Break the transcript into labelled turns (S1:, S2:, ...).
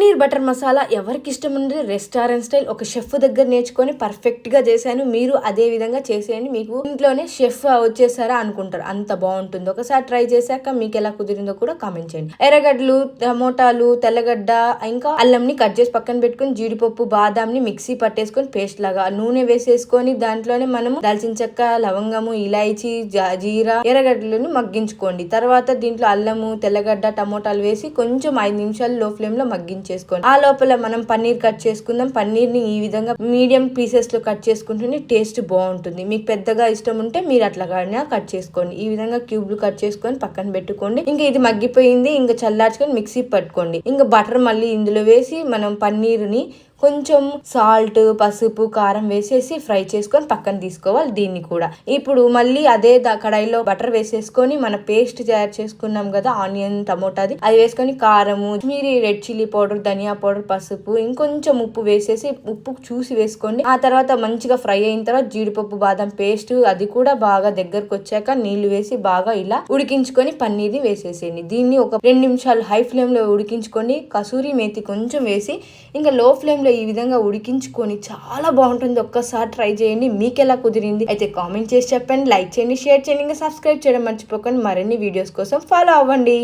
S1: Paneer butter masala ఎవరికి ఇష్టం ఉంది రెస్టారెంట్ స్టైల్ ఒక షెఫ్ దగ్గర నేర్చుకొని పర్ఫెక్ట్ గా చేశాను. మీరు అదే విధంగా చేసేయండి. మీకు ఇంట్లోనే షెఫ్ వచ్చేసారా అనుకుంటారు, అంత బాగుంటుంది. ఒకసారి ట్రై చేశాక మీకు ఎలా కుదిరిందో కూడా కామెంట్ చేయండి. ఎర్రగడ్డలు, టమోటాలు, తెల్లగడ్డ, ఇంకా అల్లంని కట్ చేసి పక్కన పెట్టుకుని, జీడిపప్పు, బాదాంని మిక్సీ పట్టేసుకొని పేస్ట్ లాగా నూనె వేసేసుకొని దాంట్లోనే మనము దాల్చిన చెక్క, లవంగము, ఇలాయచీ, జీరా, ఎర్రగడ్డలను మగ్గించుకోండి. తర్వాత దీంట్లో అల్లము, తెల్లగడ్డ, టమోటాలు వేసి కొంచెం 5 నిమిషాలు లో ఫ్లేమ్ లో మగ్గించేసుకోండి. ఆ లోపల మనం పన్నీర్ కట్ చేసుకుందాం. పన్నీర్ ని ఈ విధంగా మీడియం పీసెస్ లో కట్ చేసుకుంటేనే టేస్ట్ బాగుంటుంది. మీకు పెద్దగా ఇష్టం ఉంటే మీరు అట్లా కట్ చేసుకోండి. ఈ విధంగా క్యూబ్లు కట్ చేసుకొని పక్కన పెట్టుకోండి. ఇంకా ఇది మగ్గిపోయింది. ఇంకా చల్లార్చుకొని మిక్సీ పట్టుకోండి. ఇంకా బటర్ మళ్ళీ ఇందులో వేసి మనం పన్నీరుని కొంచెం సాల్ట్, పసుపు, కారం వేసేసి ఫ్రై చేసుకొని పక్కన తీసుకోవాలి. దీన్ని కూడా ఇప్పుడు మళ్ళీ అదే కడాయిలో బటర్ వేసేసుకొని మన పేస్ట్ తయారు చేసుకున్నాం కదా ఆనియన్, టమోటాది, అది వేసుకొని కారము, మీరు రెడ్ చిల్లీ పౌడర్, ధనియా పౌడర్, పసుపు, ఇంకొంచెం ఉప్పు వేసేసి ఉప్పు చూసి వేసుకోండి. ఆ తర్వాత మంచిగా ఫ్రై అయిన తర్వాత జీడిపప్పు, బాదం పేస్ట్ అది కూడా బాగా దగ్గరకు వచ్చాక నీళ్లు వేసి బాగా ఇలా ఉడికించుకొని పన్నీర్ని వేసేసేయండి. దీన్ని ఒక 2 నిమిషాలు హై ఫ్లేమ్ లో ఉడికించుకొని కసూరి మేతి కొంచెం వేసి ఇంకా లో ఫ్లేమ్ లో ఈ విధంగా ఉడికించుకొని చాలా బాగుంటుంది. ఒక్కసారి ట్రై చేయండి. మీకు ఎలా కుదిరింది అయితే కామెంట్ చేసి చెప్పండి. లైక్ చేయండి, షేర్ చేయండి, ఇంకా సబ్స్క్రైబ్ చేయడం మర్చిపోకండి. మరిన్ని వీడియోస్ కోసం ఫాలో అవ్వండి.